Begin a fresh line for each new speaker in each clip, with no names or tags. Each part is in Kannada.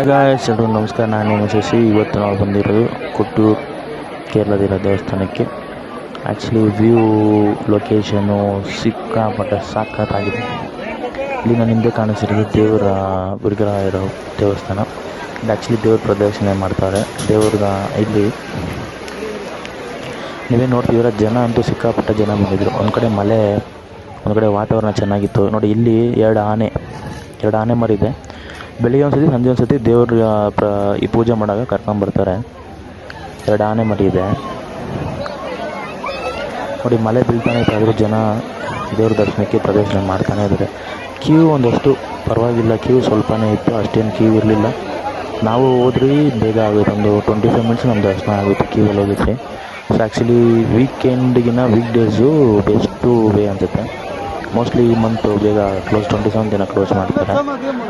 ಗಾಯ್ಸ್ ಎಲ್ರಿಗೂ ನಮಸ್ಕಾರ. ನಾನು ನಿಮ್ಮ ಶಶಿ. ಇವತ್ತು ನಾವು ಬಂದಿರೋದು ಕೊಟ್ಟೂರು ಕೇರಳದಿರೋ ದೇವಸ್ಥಾನಕ್ಕೆ. ಆ್ಯಕ್ಚುಲಿ ವ್ಯೂ ಲೊಕೇಶನು ಸಿಕ್ಕಾಪಟ್ಟೆ ಸಾಕತ್ತಾಗಿದೆ. ಇಲ್ಲಿ ನಾನು ಹಿಂದೆ ಕಾಣಿಸಿರೋದು ದೇವರ ವಿಗ್ರಹ ಇರೋ ದೇವಸ್ಥಾನ. ಇದು ಆ್ಯಕ್ಚುಲಿ ದೇವ್ರ ಪ್ರದಕ್ಷಿಣೆ ಮಾಡ್ತಾರೆ. ದೇವ್ರ ಇಲ್ಲಿ ನೀವೇ ನೋಡ್ತಿದ್ದೀರ, ಜನ ಅಂತೂ ಸಿಕ್ಕಾಪಟ್ಟೆ ಜನ ಬಂದಿದ್ದರು. ಒಂದು ಕಡೆ ಮಳೆ, ಒಂದು ಕಡೆ ವಾತಾವರಣ ಚೆನ್ನಾಗಿತ್ತು. ನೋಡಿ, ಇಲ್ಲಿ ಎರಡು ಆನೆ ಮರಿದೆ. ಬೆಳಿಗ್ಗೆ ಒಂದು ಸತಿ, ಸಂಜೆ ಒಂದು ಸತಿ ದೇವ್ರ ಈ ಪೂಜೆ ಮಾಡಾಗ ಕರ್ಕೊಂಬರ್ತಾರೆ. ಎರಡು ಆನೆ ಮರಿ ಇದೆ ನೋಡಿ. ಮಳೆ ಬೀಳ್ತಾನೆ ಇತ್ತು, ಆದರೂ ಜನ ದೇವ್ರ ದರ್ಶನಕ್ಕೆ ಪ್ರದರ್ಶನ ಮಾಡ್ತಾನೆ ಇದ್ದಾರೆ. ಕ್ಯೂ ಒಂದಷ್ಟು ಪರವಾಗಿಲ್ಲ, ಕ್ಯೂ ಸ್ವಲ್ಪನೇ ಇತ್ತು, ಅಷ್ಟೇನು ಕ್ಯೂ ಇರಲಿಲ್ಲ. ನಾವು ಹೋದ್ರಿ ಬೇಗ ಆಗುತ್ತೆ, ಒಂದು 25 ಮಿನಿಟ್ಸ್ ನಮ್ಮ ದರ್ಶನ ಆಗುತ್ತೆ ಕ್ಯೂವಲ್ಲಿ ಹೋಗಿದ್ರಿ. ಸೊ ಆ್ಯಕ್ಚುಲಿ ವೀಕೆಂಡ್ಗಿನ ವೀಕ್ ಡೇಸು ಬೆಸ್ಟು ವೇ ಅನಿಸುತ್ತೆ. ಮೋಸ್ಟ್ಲಿ ಈ ಮಂತು ಬೇಗ ಕ್ಲೋಸ್, 27 ದಿನ ಕ್ಲೋಸ್ ಮಾಡ್ತಾರೆ.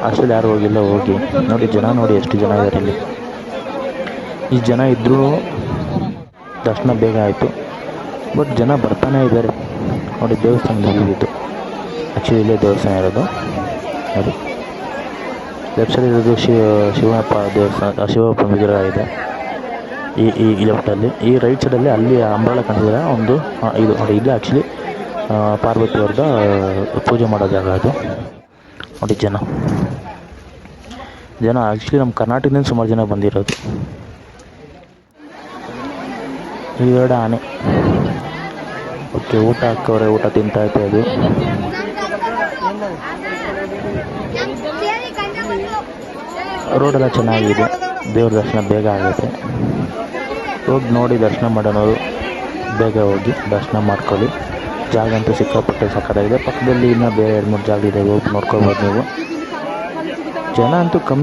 ಅಷ್ಟರಲ್ಲಿ ಯಾರು ಹೋಗಿಲ್ಲ, ಹೋಗಿ ನೋಡಿ. ಜನ ನೋಡಿ ಎಷ್ಟು ಜನ ಇದ್ದಾರೆ ಇಲ್ಲಿ. ಈ ಜನ ಇದ್ದರೂ ದರ್ಶನ ಬೇಗ ಆಯಿತು, ಬಟ್ ಜನ ಬರ್ತಾನೆ ಇದ್ದಾರೆ ನೋಡಿ. ದೇವಸ್ಥಾನದಲ್ಲಿ ಇದ್ದು ಆ್ಯಕ್ಚುಲಿ ಇಲ್ಲೇ ದೇವಸ್ಥಾನ ಇರೋದು ನೋಡಿ. ಲೆಫ್ಟ್ ಸೈಡ್ ಇರೋದು ಶಿವಪ್ಪ ದೇವಸ್ಥಾನ, ಶಿವಪ್ಪ ವಿಗ್ರಹ ಇದೆ ಈ ಲೆಫ್ಟಲ್ಲಿ. ಈ ರೈಟ್ ಸೈಡಲ್ಲಿ ಅಲ್ಲಿ ಅಂಬಾಳ ಕಾಣಿಸಿದ್ರೆ ಒಂದು ಇದು ನೋಡಿ. ಇದು ಆ್ಯಕ್ಚುಲಿ ಪಾರ್ವತಿಯವ್ರದ ಪೂಜೆ ಮಾಡೋ ಜಾಗ ಅದು ನೋಡಿ. ಜನ ಆ್ಯಕ್ಚುಲಿ ನಮ್ಮ ಕರ್ನಾಟಕದಿಂದ ಸುಮಾರು ಜನ ಬಂದಿರೋದು. ಎರಡು ಆನೆ ಓಕೆ, ಊಟ ಹಾಕವ್ರೆ, ಊಟ ತಿಂತಾಯಿದೆ ಅದು. ರೋಡೆಲ್ಲ ಚೆನ್ನಾಗಿದೆ, ದೇವ್ರ ದರ್ಶನ ಬೇಗ ಆಗುತ್ತೆ. ಹೋಗಿ ನೋಡಿ, ದರ್ಶನ ಮಾಡೋಣವರು ಬೇಗ ಹೋಗಿ ದರ್ಶನ ಮಾಡ್ಕೊಳ್ಳಿ. ಜಾಗ ಅಂತೂ ಸಿಕ್ಕಾಪಟ್ಟೆ ಸಕ್ಕತ್ತಾಗಿದೆ. ಪಕ್ಕದಲ್ಲಿ ಇನ್ನೂ ಬೇರೆ 2-3 ಜಾಗ ಇದೆ, ಹೋಗಿ ನೋಡ್ಕೊಬೋದು ನೀವು. ಜನ ಅಂತೂ ಕಮ್ಮಿ.